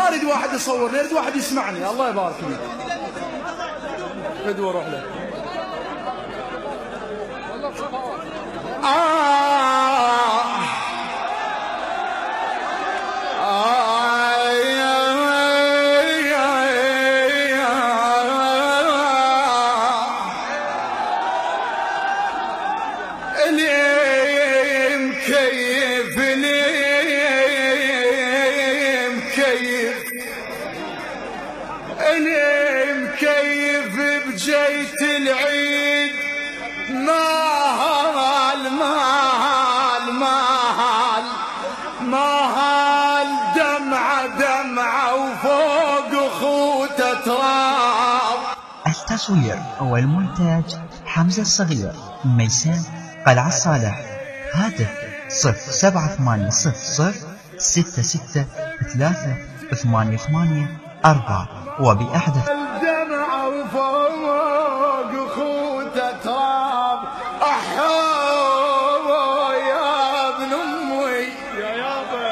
ما اريد واحد يصورني، اريد واحد يسمعني. الله يبارك فيك. فدوى روح له. مكيف بجيت العيد، مهال دمعة وفوق خوته تراب. التصوير والمونتاج حمزة الصغير، ميسان قلعة الصالح. هاتف 071-6636-4 وبأحدث الدمعة وفوق خوته تراب. أحوه يا ابن أمي يا يابا،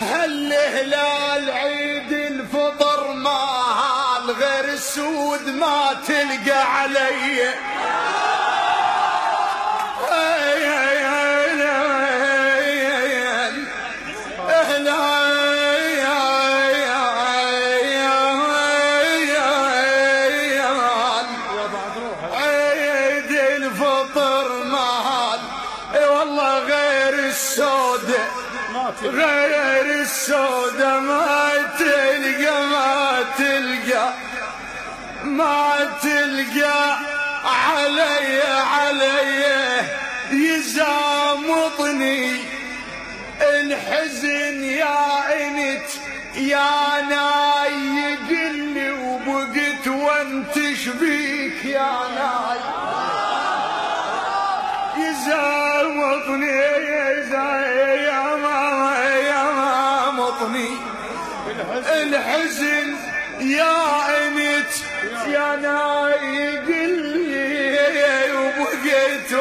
هالهلال عيد الفطر مال غير السود ما تلقى علي. عيد الفطر مال والله غير السودة ما تلقى علي يزامطني الحزن يا انت يا ناي، يقلي وبقيت وانتش بيك يا ناي. يزامطني يا مامطني الحزن يا انت يا ناي، قلي وبقيت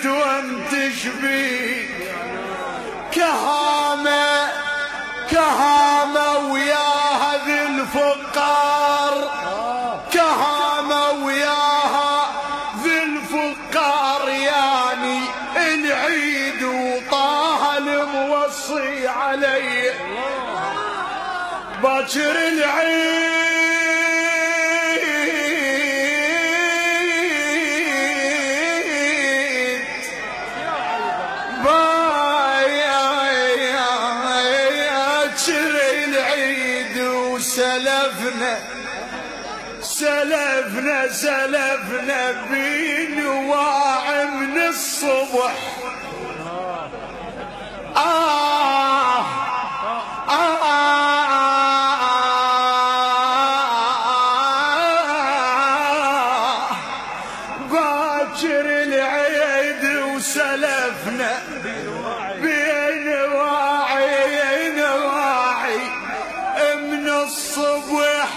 وانت شبيك. كهامة وياها ذي الفقار، يعني العيد وطه الموصي علي. باكر العيد سلفنا بنواع من الصبح. باكر العيد وسلفنا بنواعي من الصبح.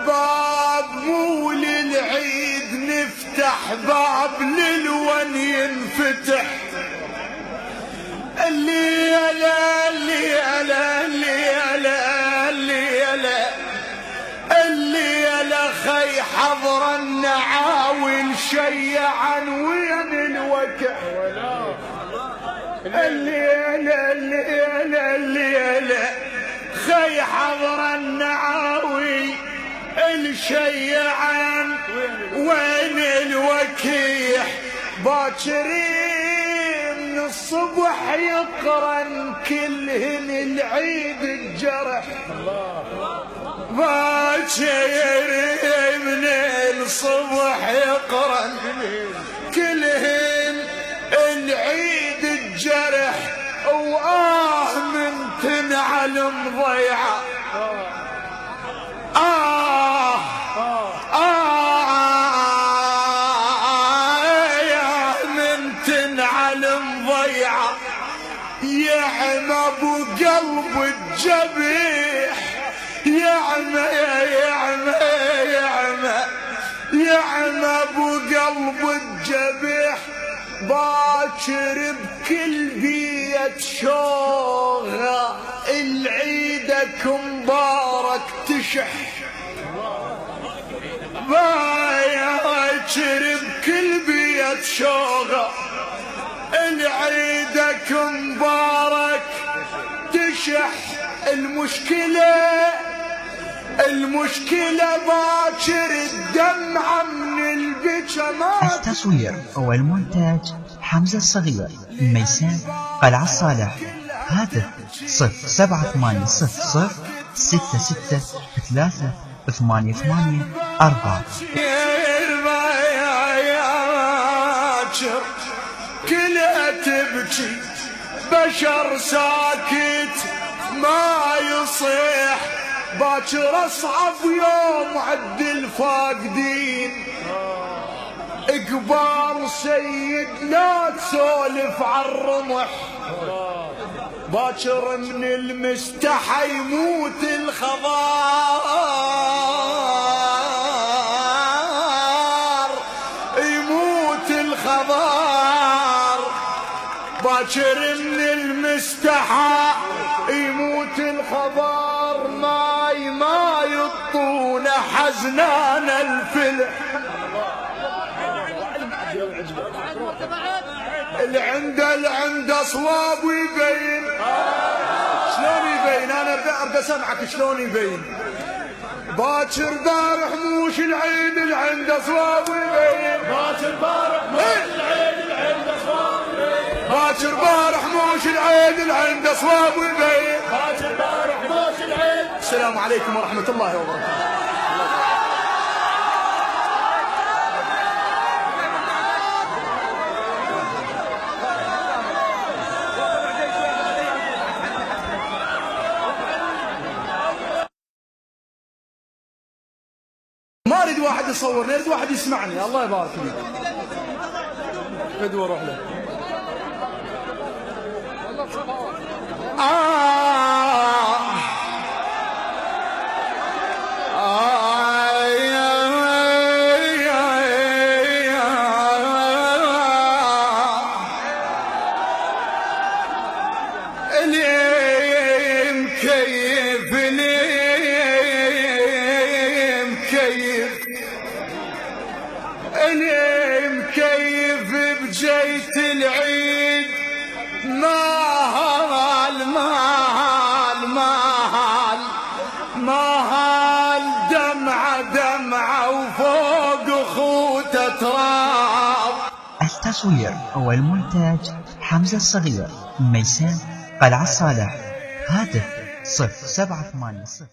باب مو للعيد نفتح، باب للون ينفتح. الليلة خي حضر النعاول شيعا وين الوكع. الليلة خي حضر النعاوي الشيعان وين الوكيح. باكرين من الصبح يقرن كلهن العيد الجرح. باكرين من الصبح يقرن كلهن العيد الجرح. من تنعلم ضيعه. يا من تنعلم ضيعه، يعمى بقلب الجبيح. يعمى بقلب الجبح باكر بكل بيت شوغة العيدك مبارك تشح باكر بكل بيت شوغة العيدك مبارك تشح المشكلة باكر الدمعة من البكمات. التصوير والمونتاج حمزة الصغير، ميسان، قلعة الصالح. هاتف 0780 66 388 4. كلها تبكي بشر ساكت ما يصيح باكر اصعب يوم عد الفاقدين اكبار سيد لا تسولف عالرمح باكر من المستحى يموت الخضار يموت الخضار باكر من المستحى يموت الخضار ما يطول حزنان الفلح العنده صواب ويبين شلون يبين انا اريد اسمعك شلون يبين باكر بارح موش العيد العنده صواب ويبين باكر بارح موش العيد العنده صواب ويبين باكر بارح موش العيد العنده صواب ويبين باكر بارح موش العيد. السلام عليكم ورحمة الله وبركاته. ما اريد واحد يصورني، اريد واحد يسمعني. الله يبارك فيك. فدوى روح له. مكيف بجيت العيد مهال دمعة وفوق خوته تراب. التصوير والمونتاج حمزة الصغير، ميسان، قلعة الصالح. هاتف 0780